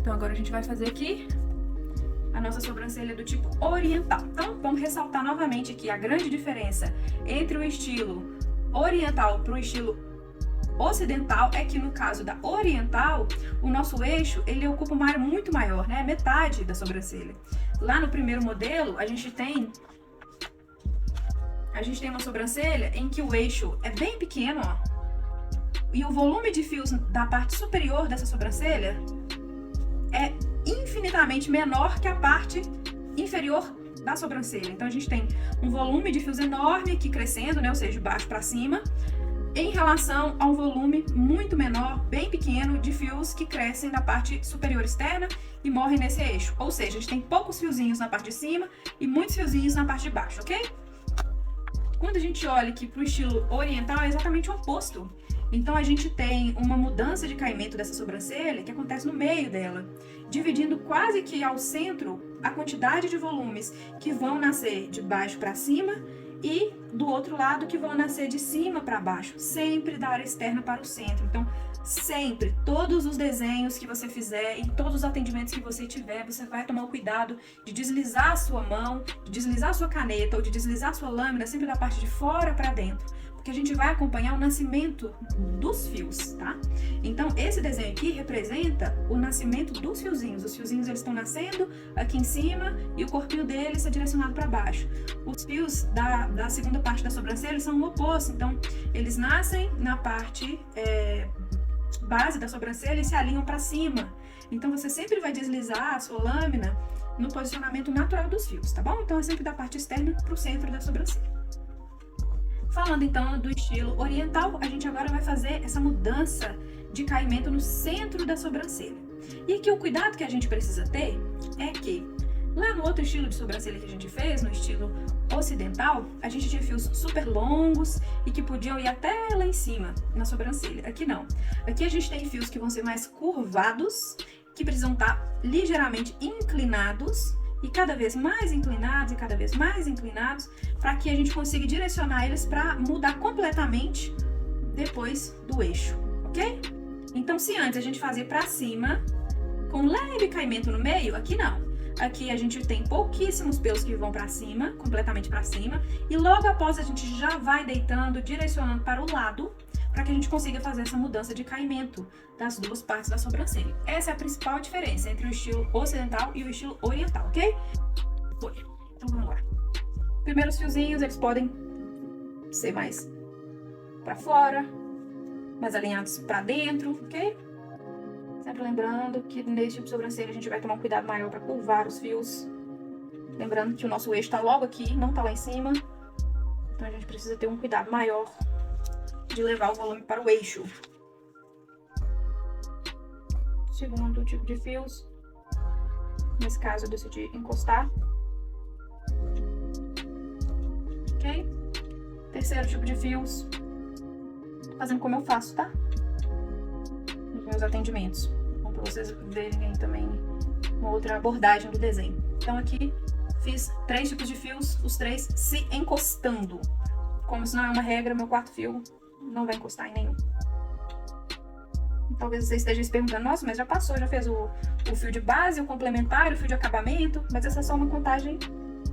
Então, agora a gente vai fazer aqui a nossa sobrancelha do tipo oriental. Então, vamos ressaltar novamente aqui a grande diferença entre o estilo oriental para o estilo ocidental é que no caso da oriental, o nosso eixo, ele ocupa uma área muito maior, né? Metade da sobrancelha. Lá no primeiro modelo, a gente tem uma sobrancelha em que o eixo é bem pequeno, ó. E o volume de fios da parte superior dessa sobrancelha é infinitamente menor que a parte inferior da sobrancelha. Então a gente tem um volume de fios enorme aqui crescendo, né? Ou seja, de baixo para cima, em relação a um volume muito menor, bem pequeno, de fios que crescem da parte superior externa e morrem nesse eixo. Ou seja, a gente tem poucos fiozinhos na parte de cima e muitos fiozinhos na parte de baixo, ok? Quando a gente olha aqui para o estilo oriental, é exatamente o oposto. Então a gente tem uma mudança de caimento dessa sobrancelha que acontece no meio dela, dividindo quase que ao centro a quantidade de volumes que vão nascer de baixo para cima e do outro lado que vão nascer de cima para baixo, sempre da área externa para o centro. Então, sempre, todos os desenhos que você fizer, em todos os atendimentos que você tiver, você vai tomar o cuidado de deslizar a sua mão, de deslizar a sua caneta ou de deslizar a sua lâmina sempre da parte de fora para dentro, porque a gente vai acompanhar o nascimento dos fios, tá? Então, esse desenho aqui representa o nascimento dos fiozinhos. Os fiozinhos, eles estão nascendo aqui em cima e o corpinho deles está direcionado para baixo. Os fios da segunda parte da sobrancelha são o oposto, então, eles nascem na parte base da sobrancelha e se alinham para cima. Então, você sempre vai deslizar a sua lâmina no posicionamento natural dos fios, tá bom? Então, é sempre da parte externa para o centro da sobrancelha. Falando então do estilo oriental, a gente agora vai fazer essa mudança de caimento no centro da sobrancelha. E aqui o cuidado que a gente precisa ter é que lá no outro estilo de sobrancelha que a gente fez, no estilo ocidental, a gente tinha fios super longos e que podiam ir até lá em cima, na sobrancelha. Aqui não. Aqui a gente tem fios que vão ser mais curvados, que precisam estar ligeiramente inclinados, e cada vez mais inclinados e cada vez mais inclinados, para que a gente consiga direcionar eles para mudar completamente depois do eixo, ok? Então, se antes a gente fazia para cima, com leve caimento no meio, aqui não. Aqui a gente tem pouquíssimos pelos que vão para cima, completamente para cima, e logo após a gente já vai deitando, direcionando para o lado, para que a gente consiga fazer essa mudança de caimento das duas partes da sobrancelha. Essa é a principal diferença entre o estilo ocidental e o estilo oriental, ok? Foi. Então vamos lá. Primeiro, os fiozinhos, eles podem ser mais para fora, mais alinhados para dentro, ok? Sempre lembrando que nesse tipo de sobrancelha a gente vai tomar um cuidado maior para curvar os fios. Lembrando que o nosso eixo está logo aqui, não está lá em cima. Então a gente precisa ter um cuidado maior de levar o volume para o eixo. Segundo tipo de fios, nesse caso eu decidi encostar. Ok? Terceiro tipo de fios, fazendo como eu faço, tá? Nos meus atendimentos. Então, para vocês verem aí também uma outra abordagem do desenho. Então aqui fiz 3 tipos de fios, os 3 se encostando. Como isso não é uma regra, meu quarto fio não vai encostar em nenhum. Talvez você esteja se perguntando, nossa, mas já passou, já fez o fio de base, o complementar, o fio de acabamento, mas essa é só uma contagem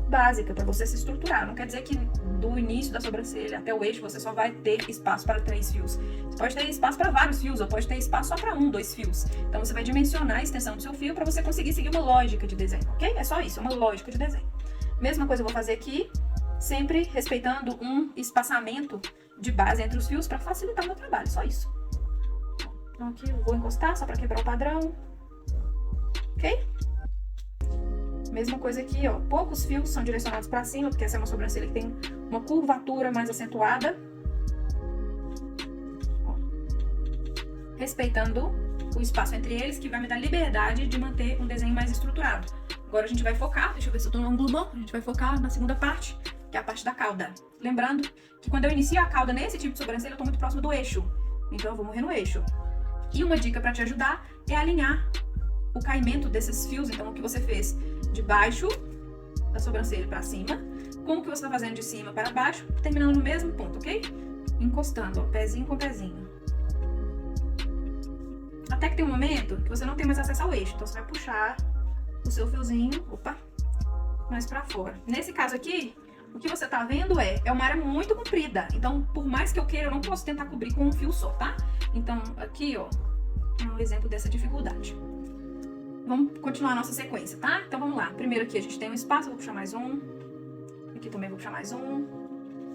básica para você se estruturar. Não quer dizer que do início da sobrancelha até o eixo você só vai ter espaço para 3 fios. Você pode ter espaço para vários fios, ou pode ter espaço só para 1, 2 fios. Então você vai dimensionar a extensão do seu fio para você conseguir seguir uma lógica de desenho, ok? É só isso, é uma lógica de desenho. Mesma coisa eu vou fazer aqui, sempre respeitando um espaçamento de base entre os fios para facilitar o meu trabalho, só isso. Então aqui eu vou encostar só para quebrar o padrão, ok? Mesma coisa aqui, ó, poucos fios são direcionados para cima, porque essa é uma sobrancelha que tem uma curvatura mais acentuada. Ó. Respeitando o espaço entre eles, que vai me dar liberdade de manter um desenho mais estruturado. Agora a gente vai focar, deixa eu ver se eu tô no ângulo bom, a gente vai focar na segunda parte, que é a parte da cauda. Lembrando que quando eu inicio a cauda nesse tipo de sobrancelha, eu tô muito próximo do eixo. Então eu vou morrer no eixo. E uma dica para te ajudar é alinhar o caimento desses fios. Então o que você fez de baixo da sobrancelha para cima, com o que você tá fazendo de cima para baixo, terminando no mesmo ponto, ok? Encostando, ó, pezinho com pezinho. Até que tem um momento que você não tem mais acesso ao eixo. Então você vai puxar o seu fiozinho, mais pra fora. Nesse caso aqui, o que você tá vendo é uma área muito comprida. Então, por mais que eu queira, eu não posso tentar cobrir com um fio só, tá? Então, aqui, ó, é um exemplo dessa dificuldade. Vamos continuar a nossa sequência, tá? Então, vamos lá. Primeiro aqui a gente tem um espaço, vou puxar mais um. Aqui também vou puxar mais um.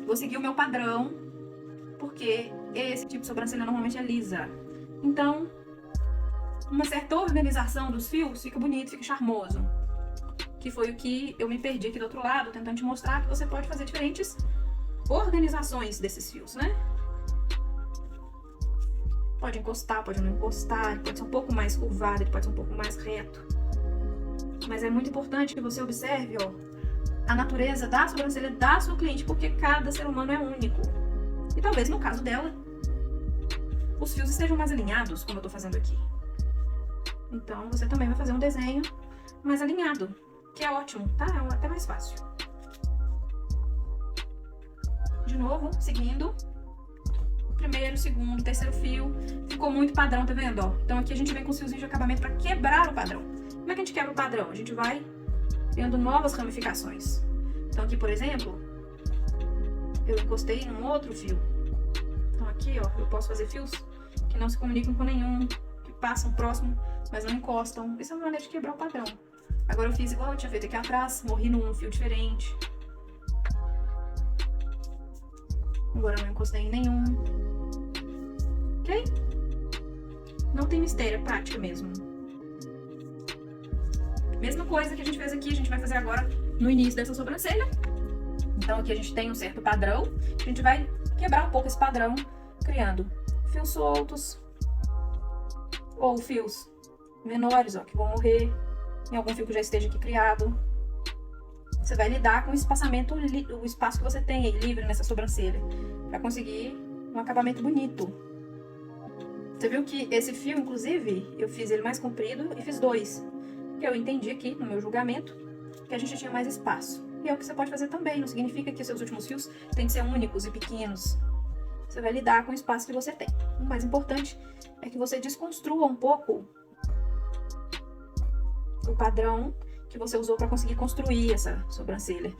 Vou seguir o meu padrão, porque esse tipo de sobrancelha normalmente é lisa. Então, uma certa organização dos fios fica bonito, fica charmoso. Que foi o que eu me perdi aqui do outro lado, tentando te mostrar que você pode fazer diferentes organizações desses fios, né? Pode encostar, pode não encostar, ele pode ser um pouco mais curvado, ele pode ser um pouco mais reto. Mas é muito importante que você observe, ó, a natureza da sobrancelha da sua cliente, porque cada ser humano é único. E talvez no caso dela, os fios estejam mais alinhados, como eu tô fazendo aqui. Então, você também vai fazer um desenho mais alinhado, que é ótimo, tá? É até mais fácil. De novo, seguindo. Primeiro, segundo, terceiro fio. Ficou muito padrão, tá vendo? Ó? Então aqui a gente vem com os fiozinhos de acabamento para quebrar o padrão. Como é que a gente quebra o padrão? A gente vai criando novas ramificações. Então aqui, por exemplo, eu encostei num outro fio. Então aqui, ó, eu posso fazer fios que não se comunicam com nenhum, que passam próximo, mas não encostam. Isso é uma maneira de quebrar o padrão. Agora eu fiz igual eu tinha feito aqui atrás, morri num fio diferente. Agora eu não encostei em nenhum. Ok? Não tem mistério, é prática mesmo. Mesma coisa que a gente fez aqui, a gente vai fazer agora no início dessa sobrancelha. Então aqui a gente tem um certo padrão. A gente vai quebrar um pouco esse padrão, criando fios soltos. Ou fios menores, ó, que vão morrer em algum fio que já esteja aqui criado. Você vai lidar com o espaçamento, o espaço que você tem aí livre nessa sobrancelha, para conseguir um acabamento bonito. Você viu que esse fio, inclusive, eu fiz ele mais comprido e fiz dois. Porque eu entendi aqui, no meu julgamento, que a gente tinha mais espaço. E é o que você pode fazer também, não significa que os seus últimos fios têm que ser únicos e pequenos. Você vai lidar com o espaço que você tem. O mais importante é que você desconstrua um pouco o padrão que você usou para conseguir construir essa sobrancelha.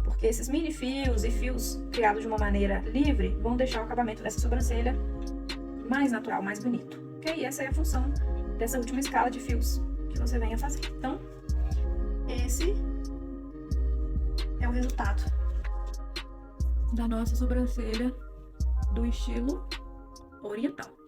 Porque esses mini fios e fios criados de uma maneira livre vão deixar o acabamento dessa sobrancelha mais natural, mais bonito. Ok? E essa é a função dessa última escala de fios que você venha fazer. Então, esse é o resultado da nossa sobrancelha do estilo oriental.